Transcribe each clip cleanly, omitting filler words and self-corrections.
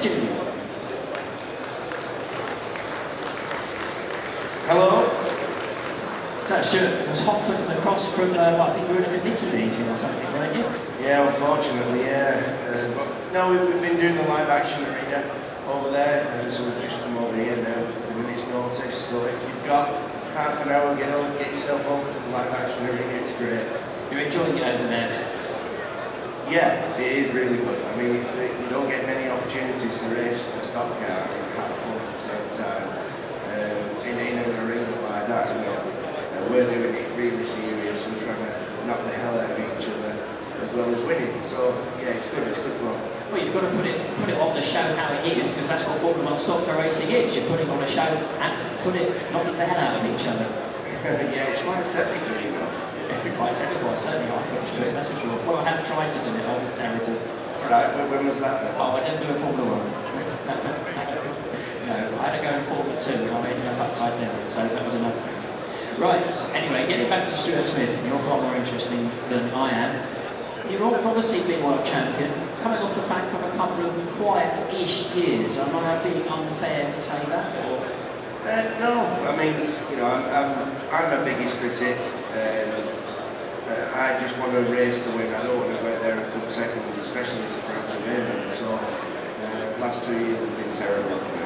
Junior. Hello. So Stuart, it was hot footing across from, well, I think you were in a committee meeting or something, weren't you? Yeah, unfortunately, yeah. No, we've been doing the live action arena over there, so we've just come over here now with a minute's notice. So if you've got half an hour, get yourself over to the live action arena, it's great. You're enjoying it over there? Yeah, it is really good. I mean, you don't get many opportunities to race a stock car and have fun at the same time in an arena like that, you know. We're doing it really serious. We're trying to knock the hell out of each other as well as winning. So yeah, it's good fun. Well, you've got to put it on the show how it is, because that's what Formula 1 stock car racing is. You're putting on a show and knocking the hell out of each other. Yeah, it's quite technical, you know. Quite terrible. Certainly I couldn't do it, that's for sure. Well, I have tried to do it. I was terrible. Right, when was that then? Oh, I didn't do a Formula 1. No, I had to go in Formula 2 and I ended up upside down, so that was enough. Right, anyway, getting back to Stuart Smith, you're far more interesting than I am. You've obviously been world champion, coming off the back of a couple of quiet-ish years. Am I being unfair to say that? Or? No, I mean, you know, I'm my biggest critic. I just want to race to win. I don't want to go out there and come second, especially to Frankie Raymond. So, last 2 years have been terrible for me.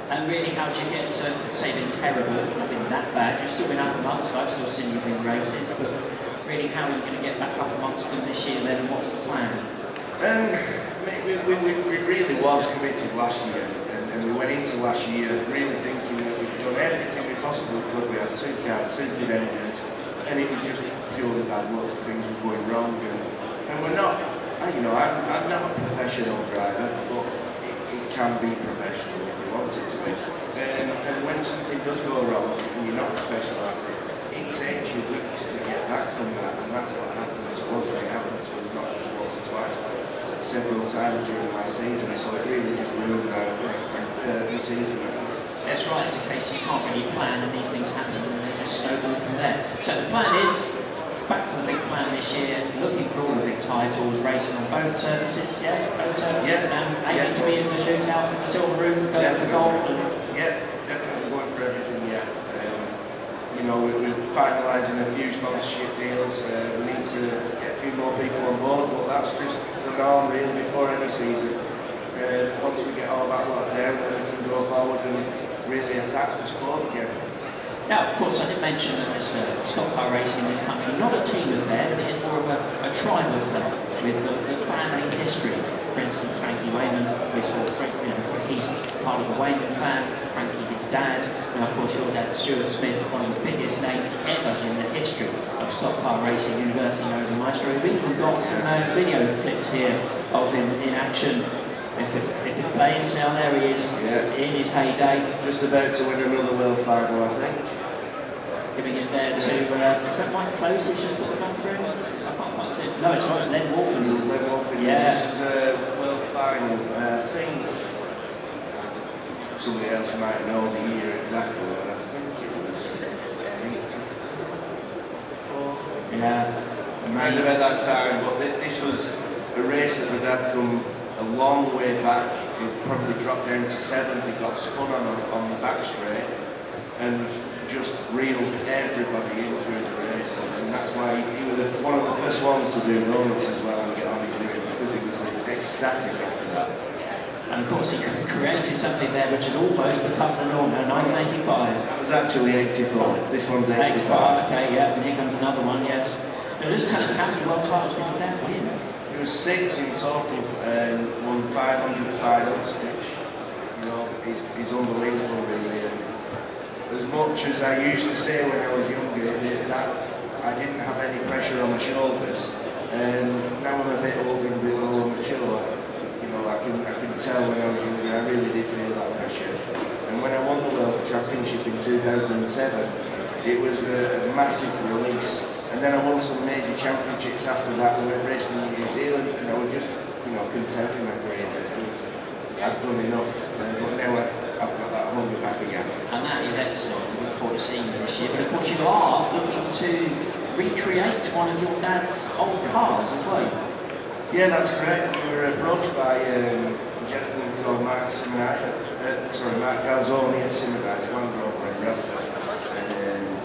And really, how do you get to say been terrible, not been that bad? You've still been up amongst, I've still seen you win races, but really, how are you going to get back up amongst them this year then? What's the plan? We really was committed last year, and we went into last year really thinking that we'd done everything we possibly could. We had 2 cars, 2 good engines, and it was just purely bad luck. Things were going wrong, and we're not, you know, I'm not a professional driver, but it can be professional if you want it to be. And when something does go wrong and you're not professional at it, it takes you weeks to get back from that, and that's what happened to us. It happened to us not just once or twice, but several times during my season, so it really just ruined our season. That's right, it's a case you can't really plan and these things happen and they just snowball from there. So the plan is, back to the big plan this year, looking for all the big titles, racing on both surfaces, yes, both surfaces, and aiming to be in the shootout for the silver room, going for gold. Yeah, definitely going for everything, yeah. You know, we're finalising a few sponsorship deals, we need to get a few more people on board, but that's just the norm really before any season. Once we get all that locked down, then we can go forward and really attack the sport again. Now, of course, I did mention that there's stock car racing in this country, not a team affair, but it is more of a tribal affair with the family history. For instance, Frankie Raymond, he's part of the Wayman clan, Frankie his dad, and of course your dad Stuart Smith, one of the biggest names ever in the history of stock car racing, University Nova Maestro. We've even got some video clips here of him in action. If it plays, now there he is, in his heyday. Just about to win another World Final, I think. Giving it there to, is that Mike Close who's just put the back through? I can't quite see it. No, it's not, it's Len Wolfen. Len Wolfen, yeah. This is a World Final. I think somebody else might know the year exactly, but I think it was 84. Yeah. Around about that time, but this was a race that my dad come a long way back. He probably dropped down to 7th, he got spun on the back straight and just reeled everybody in through the race, and that's why he was one of the first ones to do donuts as well and get on his rim, because he was ecstatic after that. And of course he created something there which has almost become the norm now, 1985. That was actually 84, this one's 85. Okay, yeah, and here comes another one, yes. Now just tell us how many world titles did your dad win? There was 6 in total, and won 500 finals, which, you know, is unbelievable really. And as much as I used to say when I was younger that I didn't have any pressure on my shoulders, and now I'm a bit older and a bit more mature, you know, I can tell when I was younger I really did feel that pressure. And when I won the World Championship in 2007, it was a massive release. And then I won some major championships after that. I went racing in New Zealand, and I was just, you know, content with my career. I've done enough, but now I've got that hunger back again. And that is excellent. We look forward to seeing you this year. But of course, you are looking to recreate one of your dad's old cars as well. Yeah, that's correct. We were approached by a gentleman called Mark Calzoni at Simmerdice, Land Rover in Bradford.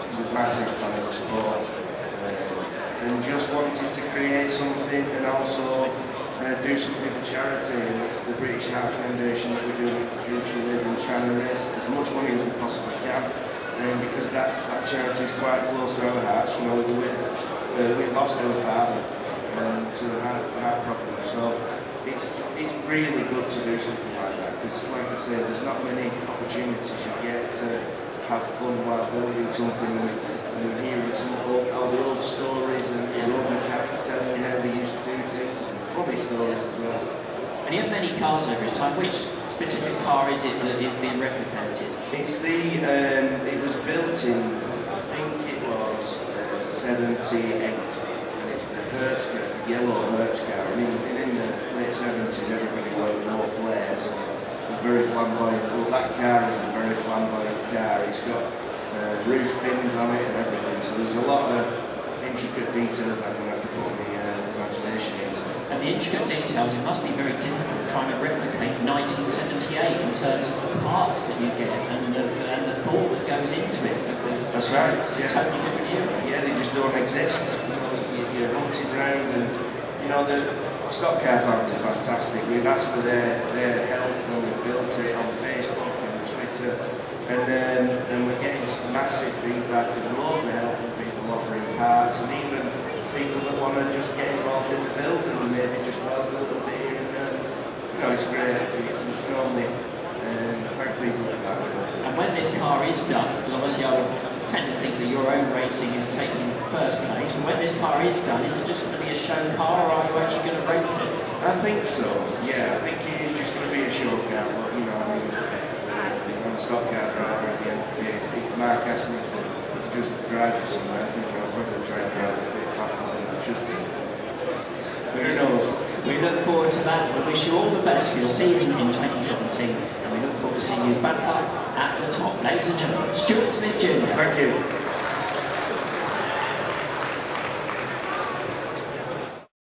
He's a massive fan of the sport. And just wanted to create something and also do something for charity. And it's the British Heart Foundation that we're doing due to and trying to raise as much money as we possibly can. Because that charity is quite close to our hearts. You know, we lost our father to the heart problem. So it's really good to do something like that. Because like I say, there's not many opportunities you get to have fun while building something and hearing all the old stories and his old mechanics telling you how they used to do things, and funny stories as well. And he had many cars over his time. Which specific car is it that is being replicated? It's it was built in, I think it was 78, and it's the Hertz car, the yellow Hertz car. And in the late 70s, everybody wore more flares and very flamboyant. Well, that car is a very flamboyant car. It's got roof fins on it and everything. So there's a lot of intricate details that I'm going to have to put my imagination into. And the intricate details, it must be very difficult trying to replicate 1978 in terms of the parts that you get and the thought that goes into it, because that's right. It's a totally different era. Yeah, they just don't exist. You know, you're hunting around, and you know the stock car fans are fantastic. We've asked for their help when we built it on Facebook and Twitter, and we're getting massive feedback and loads of help from people offering parts, and even people that want to just get involved in the build and maybe just help a little bit here and there. You know, it's great. You can only thank people for that. And when this car is done, because obviously I would tend to think that your own racing is taking first place, but when this car is done, is it just going to be a show car, or are you actually going to race it? I think so, yeah. I think it is just going to be a show car, but you know, I mean, I'm a stock car driver at the end of the day. If Mark asked me to just drive it somewhere, I think I'll probably try and drive it a bit faster than I should be. Who knows? We look forward to that. We wish you all the best for your season in 2017, and we look forward to seeing you back up at the top. Ladies and gentlemen, Stuart Smith Jr. Thank you.